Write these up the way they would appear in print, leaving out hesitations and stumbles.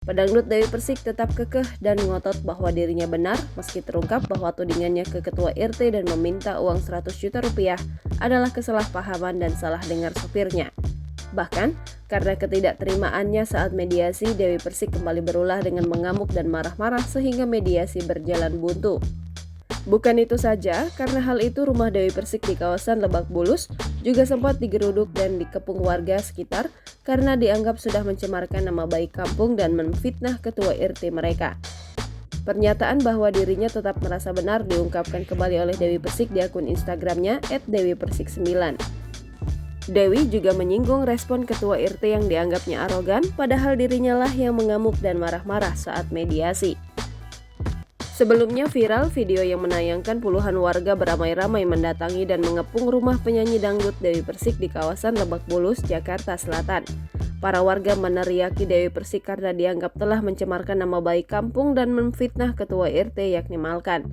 Pedangdut Dewi Persik tetap kekeh dan ngotot bahwa dirinya benar meski terungkap bahwa tudingannya ke ketua RT dan meminta uang 100 juta rupiah adalah kesalahpahaman dan salah dengar sopirnya. Bahkan, karena ketidakterimaannya saat mediasi, Dewi Persik kembali berulah dengan mengamuk dan marah-marah sehingga mediasi berjalan buntu. Bukan itu saja, karena hal itu rumah Dewi Persik di kawasan Lebak Bulus juga sempat digeruduk dan dikepung warga sekitar karena dianggap sudah mencemarkan nama baik kampung dan menfitnah ketua RT mereka. Pernyataan bahwa dirinya tetap merasa benar diungkapkan kembali oleh Dewi Persik di akun Instagramnya @dewipersik9. Dewi juga menyinggung respon ketua RT yang dianggapnya arogan, padahal dirinya lah yang mengamuk dan marah-marah saat mediasi. Sebelumnya viral video yang menayangkan puluhan warga beramai-ramai mendatangi dan mengepung rumah penyanyi dangdut Dewi Persik di kawasan Lebak Bulus, Jakarta Selatan. Para warga meneriaki Dewi Persik karena dianggap telah mencemarkan nama baik kampung dan memfitnah ketua RT yakni Malkan.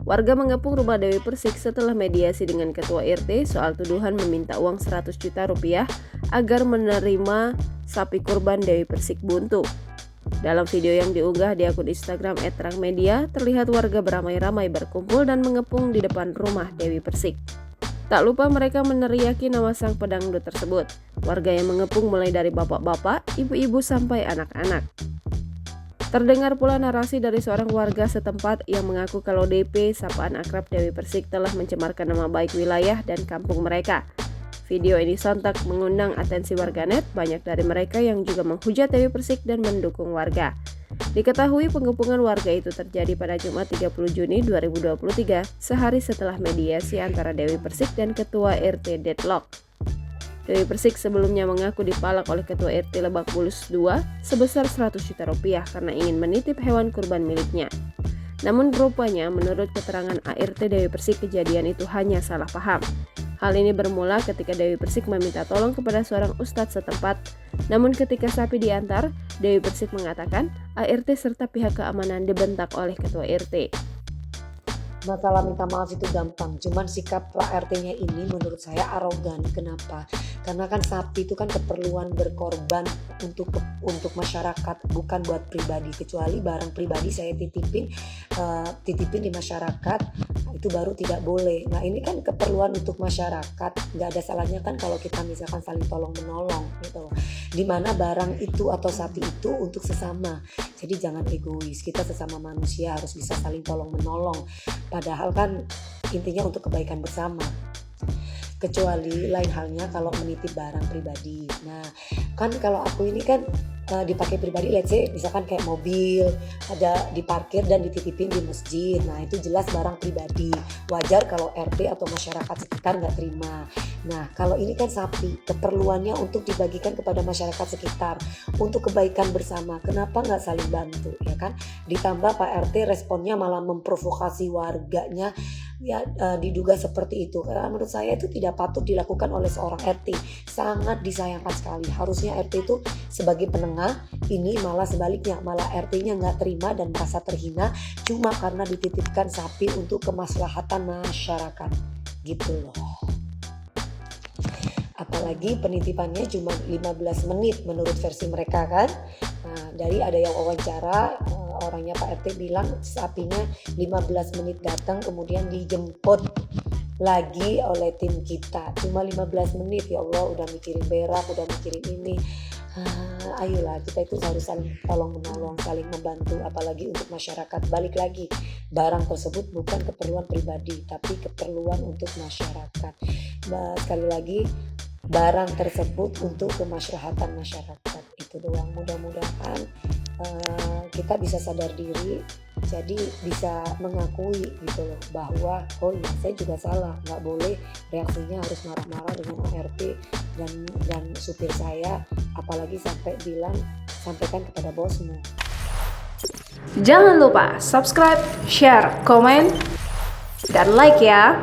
Warga mengepung rumah Dewi Persik setelah mediasi dengan ketua RT soal tuduhan meminta uang 100 juta rupiah agar menerima sapi kurban Dewi Persik buntu. Dalam video yang diunggah di akun Instagram @terangmedia, terlihat warga beramai-ramai berkumpul dan mengepung di depan rumah Dewi Persik. Tak lupa mereka meneriaki nama sang pedangdut tersebut. Warga yang mengepung mulai dari bapak-bapak, ibu-ibu sampai anak-anak. Terdengar pula narasi dari seorang warga setempat yang mengaku kalau DP, sapaan akrab Dewi Persik, telah mencemarkan nama baik wilayah dan kampung mereka. Video ini sontak mengundang atensi warganet, banyak dari mereka yang juga menghujat Dewi Persik dan mendukung warga. Diketahui pengepungan warga itu terjadi pada Jumat 30 Juni 2023, sehari setelah mediasi antara Dewi Persik dan ketua RT deadlock. Dewi Persik sebelumnya mengaku dipalak oleh ketua RT Lebak Bulus 2 sebesar 100 juta rupiah karena ingin menitip hewan kurban miliknya. Namun rupanya menurut keterangan ART Dewi Persik kejadian itu hanya salah paham. Hal ini bermula ketika Dewi Persik meminta tolong kepada seorang ustadz setempat. Namun ketika sapi diantar, Dewi Persik mengatakan ART serta pihak keamanan dibentak oleh ketua RT. Masalah minta maaf itu gampang, cuman sikap Pak RT-nya ini menurut saya arogan. Kenapa? Karena kan sapi itu kan keperluan berkorban untuk masyarakat, bukan buat pribadi. Kecuali barang pribadi saya titipin di masyarakat, itu baru tidak boleh. Nah ini kan keperluan untuk masyarakat, nggak ada salahnya kan kalau kita misalkan saling tolong menolong gitu. Dimana barang itu atau sapi itu untuk sesama. Jadi jangan egois, kita sesama manusia harus bisa saling tolong menolong. Padahal kan intinya untuk kebaikan bersama. Kecuali lain halnya kalau menitip barang pribadi. Nah kan kalau aku ini kan dipakai pribadi, let's say misalkan kayak mobil ada diparkir dan dititipin di masjid. Nah itu jelas barang pribadi, wajar kalau RT atau masyarakat sekitar nggak terima. Nah kalau ini kan sapi, keperluannya untuk dibagikan kepada masyarakat sekitar untuk kebaikan bersama, kenapa nggak saling bantu ya kan? Ditambah Pak RT responnya malah memprovokasi warganya, ya diduga seperti itu. Karena menurut saya itu tidak patut dilakukan oleh seorang RT, sangat disayangkan sekali. Harusnya RT itu sebagai penengah, ini malah sebaliknya, malah RT-nya nggak terima dan merasa terhina cuma karena dititipkan sapi untuk kemaslahatan masyarakat gitu loh. Apalagi penitipannya cuma 15 menit menurut versi mereka kan. Nah, dari ada yang wawancara, orangnya Pak RT bilang sapinya 15 menit datang kemudian dijemput lagi oleh tim kita. Cuma 15 menit, ya Allah, udah mikirin berak, udah mikirin ini. Ayolah kita itu harus saling tolong menolong, saling membantu, apalagi untuk masyarakat. Balik lagi, barang tersebut bukan keperluan pribadi tapi keperluan untuk masyarakat. Sekali lagi, barang tersebut untuk kemaslahatan masyarakat. Itu doang. Mudah-mudahan kita bisa sadar diri, jadi bisa mengakui gitu loh bahwa oh iya saya juga salah, nggak boleh reaksinya harus marah-marah dengan ART dan supir saya, apalagi sampai bilang sampaikan kepada bosmu. Jangan lupa subscribe, share, komen, dan like ya.